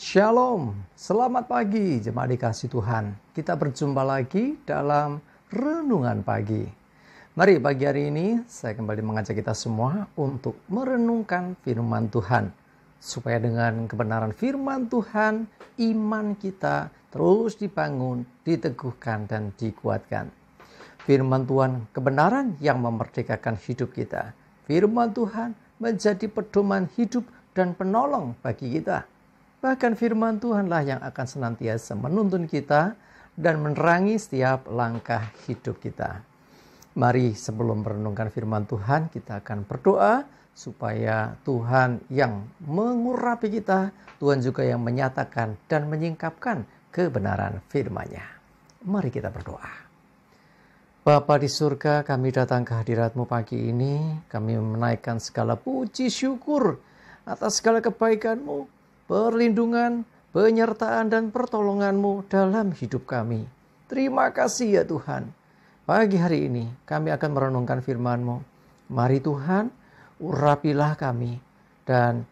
Shalom, selamat pagi jemaat dikasih Tuhan. Kita berjumpa lagi dalam renungan pagi. Mari pagi hari ini saya kembali mengajak kita semua untuk merenungkan firman Tuhan. Supaya dengan kebenaran firman Tuhan, iman kita terus dibangun, diteguhkan dan dikuatkan. Firman Tuhan kebenaran yang memerdekakan hidup kita. Firman Tuhan menjadi pedoman hidup dan penolong bagi kita. Bahkan firman Tuhanlah yang akan senantiasa menuntun kita dan menerangi setiap langkah hidup kita. Mari sebelum merenungkan firman Tuhan, kita akan berdoa supaya Tuhan yang mengurapi kita, Tuhan juga yang menyatakan dan menyingkapkan kebenaran firman-Nya. Mari kita berdoa. Bapa di surga, kami datang ke hadirat-Mu pagi ini. Kami menaikkan segala puji syukur atas segala kebaikan-Mu, perlindungan, penyertaan dan pertolongan-Mu dalam hidup kami. Terima kasih ya Tuhan. Pagi hari ini kami akan merenungkan firman-Mu. Mari Tuhan, urapilah kami. Dan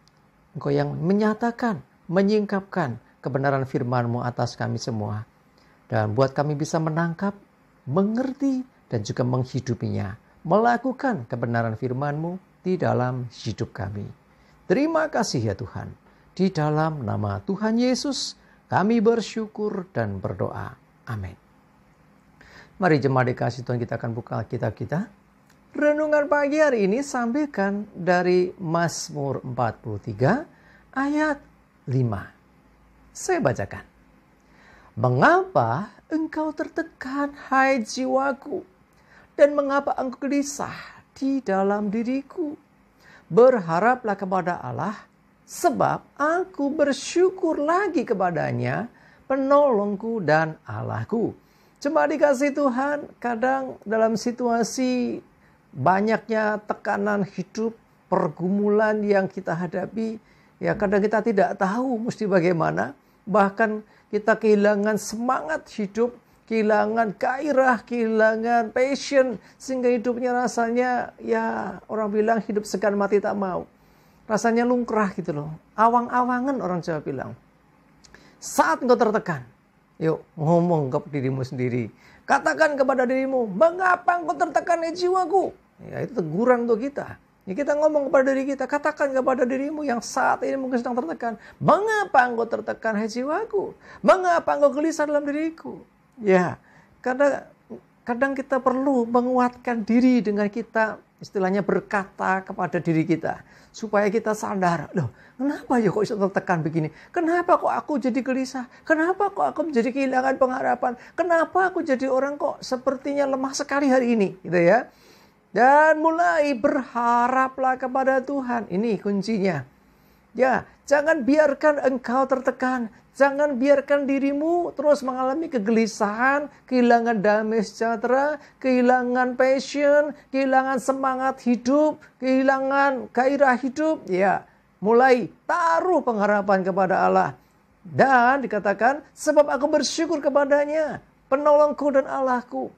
Engkau yang menyatakan, menyingkapkan kebenaran firman-Mu atas kami semua. Dan buat kami bisa menangkap, mengerti, dan juga menghidupinya. Melakukan kebenaran firman-Mu di dalam hidup kami. Terima kasih ya Tuhan. Di dalam nama Tuhan Yesus, kami bersyukur dan berdoa. Amin. Mari jemaat dikasih Tuhan, kita akan buka Alkitab kita. Renungan pagi hari ini sampaikan dari Mazmur 43 ayat 5. Saya bacakan. Mengapa engkau tertekan, hai jiwaku? Dan mengapa engkau gelisah di dalam diriku? Berharaplah kepada Allah, sebab aku bersyukur lagi kepadanya, penolongku dan Allahku. Cuma dikasih Tuhan, kadang dalam situasi banyaknya tekanan hidup, pergumulan yang kita hadapi, ya kadang kita tidak tahu mesti bagaimana. Bahkan kita kehilangan semangat hidup, kehilangan gairah, kehilangan passion, sehingga hidupnya rasanya, ya orang bilang hidup segan mati tak mau. Rasanya lungkrah gitu loh. Awang-awangan orang Jawa bilang. Saat engkau tertekan, yuk ngomong ke dirimu sendiri. Katakan kepada dirimu, mengapa engkau tertekan jiwaku? Ya itu teguran untuk kita. Ya, kita ngomong kepada diri kita, katakan kepada dirimu yang saat ini mungkin sedang tertekan. Mengapa engkau tertekan jiwaku? Mengapa engkau gelisah dalam diriku? Ya, kadang kita perlu menguatkan diri dengan kita istilahnya berkata kepada diri kita. Supaya kita sadar, loh kenapa ya kok bisa tertekan begini? Kenapa kok aku jadi gelisah? Kenapa kok aku menjadi kehilangan pengharapan? Kenapa aku jadi orang kok sepertinya lemah sekali hari ini? Gitu ya. Dan mulai berharaplah kepada Tuhan. Ini kuncinya. Ya, jangan biarkan engkau tertekan. Jangan biarkan dirimu terus mengalami kegelisahan, kehilangan damai sejahtera, kehilangan passion, kehilangan semangat hidup, kehilangan gairah hidup. Ya, mulai taruh pengharapan kepada Allah. Dan dikatakan, sebab aku bersyukur kepadanya, penolongku dan Allahku.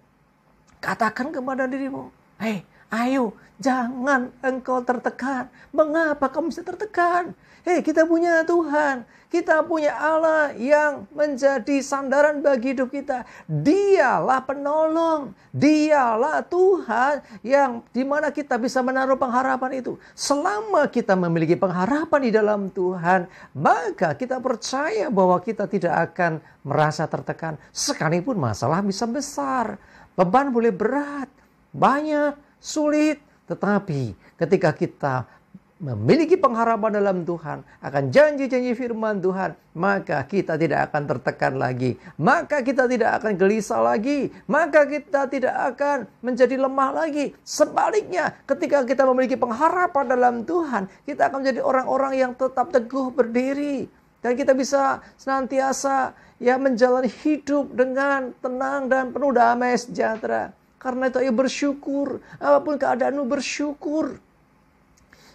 Katakan kepada dirimu, hei, ayo, jangan engkau tertekan. Mengapa kamu bisa tertekan? Hei, kita punya Tuhan. Kita punya Allah yang menjadi sandaran bagi hidup kita. Dialah penolong. Dialah Tuhan yang dimana kita bisa menaruh pengharapan itu. Selama kita memiliki pengharapan di dalam Tuhan, maka kita percaya bahwa kita tidak akan merasa tertekan. Sekalipun masalah bisa besar. Beban boleh berat, banyak, sulit. Tetapi ketika kita memiliki pengharapan dalam Tuhan, akan janji-janji firman Tuhan, maka kita tidak akan tertekan lagi, maka kita tidak akan gelisah lagi, maka kita tidak akan menjadi lemah lagi. Sebaliknya, ketika kita memiliki pengharapan dalam Tuhan, kita akan menjadi orang-orang yang tetap teguh berdiri, dan kita bisa senantiasa ya menjalani hidup dengan tenang dan penuh damai sejahtera. Karena itu ayo bersyukur, apapun keadaanmu bersyukur.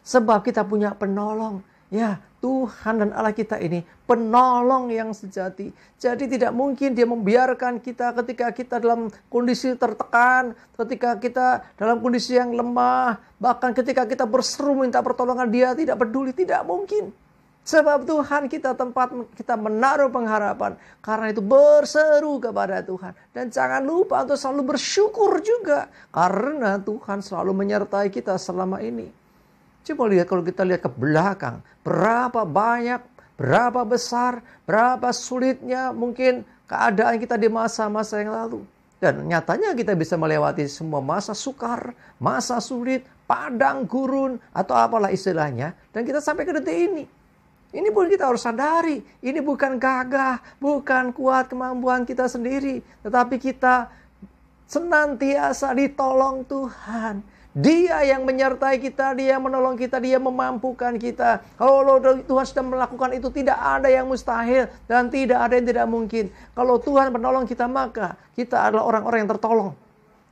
Sebab kita punya penolong. Ya, Tuhan dan Allah kita ini penolong yang sejati. Jadi tidak mungkin dia membiarkan kita ketika kita dalam kondisi tertekan, ketika kita dalam kondisi yang lemah, bahkan ketika kita berseru minta pertolongan dia tidak peduli, tidak mungkin. Sebab Tuhan kita tempat kita menaruh pengharapan. Karena itu berseru kepada Tuhan. Dan jangan lupa untuk selalu bersyukur juga. Karena Tuhan selalu menyertai kita selama ini. Coba lihat kalau kita lihat ke belakang. Berapa banyak, berapa besar, berapa sulitnya mungkin keadaan kita di masa-masa yang lalu. Dan nyatanya kita bisa melewati semua masa sukar, masa sulit, padang gurun, atau apalah istilahnya. Dan kita sampai ke detik ini. Ini pun kita harus sadari, ini bukan gagah, bukan kuat kemampuan kita sendiri. Tetapi kita senantiasa ditolong Tuhan. Dia yang menyertai kita, Dia yang menolong kita, Dia memampukan kita. Kalau Tuhan sudah melakukan itu, tidak ada yang mustahil dan tidak ada yang tidak mungkin. Kalau Tuhan menolong kita, maka kita adalah orang-orang yang tertolong.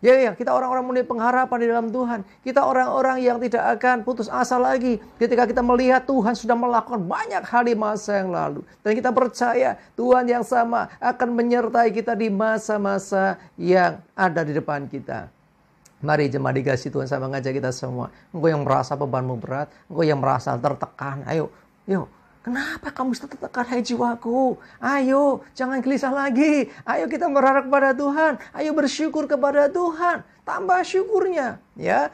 Ya, kita orang-orang mempunyai pengharapan di dalam Tuhan. Kita orang-orang yang tidak akan putus asa lagi ketika kita melihat Tuhan sudah melakukan banyak hal di masa yang lalu. Dan kita percaya Tuhan yang sama akan menyertai kita di masa-masa yang ada di depan kita. Mari jemaat dikasih Tuhan, saya mengajak kita semua. Engkau yang merasa bebanmu berat, engkau yang merasa tertekan, ayo. Kenapa kamu tertekan, hai jiwaku? Ayo, jangan gelisah lagi. Ayo kita berharap kepada Tuhan. Ayo bersyukur kepada Tuhan. Tambah syukurnya, ya.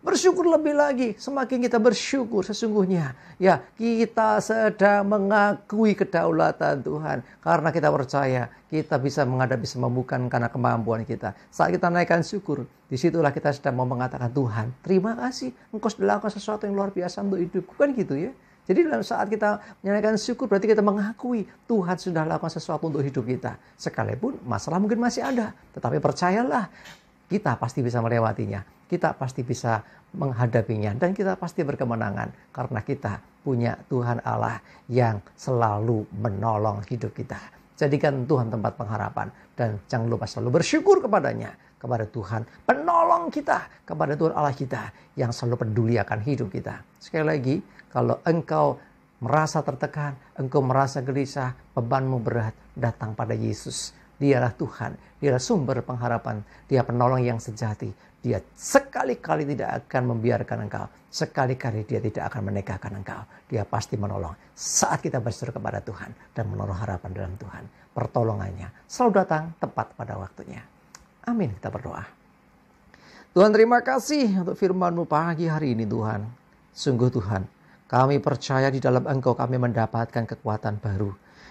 Bersyukur lebih lagi. Semakin kita bersyukur sesungguhnya, ya, kita sedang mengakui kedaulatan Tuhan. Karena kita percaya kita bisa menghadapi semua bukan karena kemampuan kita. Saat kita naikkan syukur, disitulah kita sedang mau mengatakan, Tuhan, terima kasih. Engkau sudah lakukan sesuatu yang luar biasa untuk hidupku. Kan gitu ya. Jadi dalam saat kita menyatakan syukur, berarti kita mengakui Tuhan sudah lakukan sesuatu untuk hidup kita. Sekalipun masalah mungkin masih ada. Tetapi percayalah, kita pasti bisa melewatinya. Kita pasti bisa menghadapinya. Dan kita pasti berkemenangan. Karena kita punya Tuhan Allah yang selalu menolong hidup kita. Jadikan Tuhan tempat pengharapan. Dan jangan lupa selalu bersyukur kepadanya. Kepada Tuhan penolong kita. Kepada Tuhan Allah kita yang selalu peduli akan hidup kita. Sekali lagi, kalau engkau merasa tertekan, engkau merasa gelisah, bebanmu berat, datang pada Yesus. Dialah Tuhan, Dialah sumber pengharapan, Dia penolong yang sejati. Dia sekali-kali tidak akan membiarkan engkau. Sekali-kali Dia tidak akan menegakkan engkau. Dia pasti menolong saat kita berseru kepada Tuhan dan menaruh harapan dalam Tuhan. Pertolongannya selalu datang tepat pada waktunya. Amin, kita berdoa. Tuhan, terima kasih untuk firman-Mu pagi hari ini Tuhan. Sungguh Tuhan, kami percaya di dalam Engkau kami mendapatkan kekuatan baru.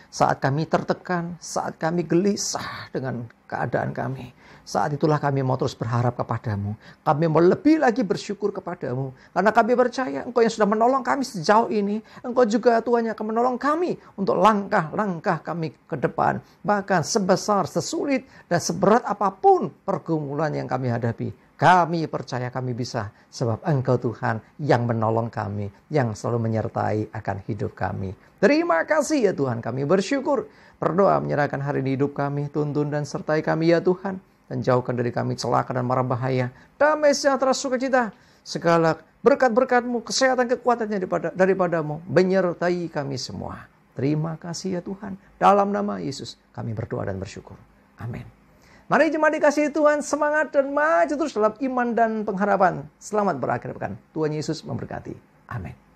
Saat kami tertekan, saat kami gelisah dengan keadaan kami. Saat itulah kami mau terus berharap kepadamu. Kami mau lebih lagi bersyukur kepadamu. Karena kami percaya Engkau yang sudah menolong kami sejauh ini. Engkau juga Tuhan yang akan menolong kami untuk langkah-langkah kami ke depan. Bahkan sebesar, sesulit, dan seberat apapun pergumulan yang kami hadapi. Kami percaya kami bisa, sebab Engkau Tuhan yang menolong kami, yang selalu menyertai akan hidup kami. Terima kasih ya Tuhan, kami bersyukur. Berdoa menyerahkan hari ini hidup kami, tuntun dan sertai kami ya Tuhan. Dan jauhkan dari kami celaka dan mara bahaya. Damai sejahtera sukacita, segala berkat-berkat-Mu, kesehatan kekuatannya daripadamu, menyertai kami semua. Terima kasih ya Tuhan. Dalam nama Yesus kami berdoa dan bersyukur. Amin. Mari jemaat dikasihi Tuhan, semangat dan maju terus dalam iman dan pengharapan. Selamat berakhir pekan. Tuhan Yesus memberkati. Amin.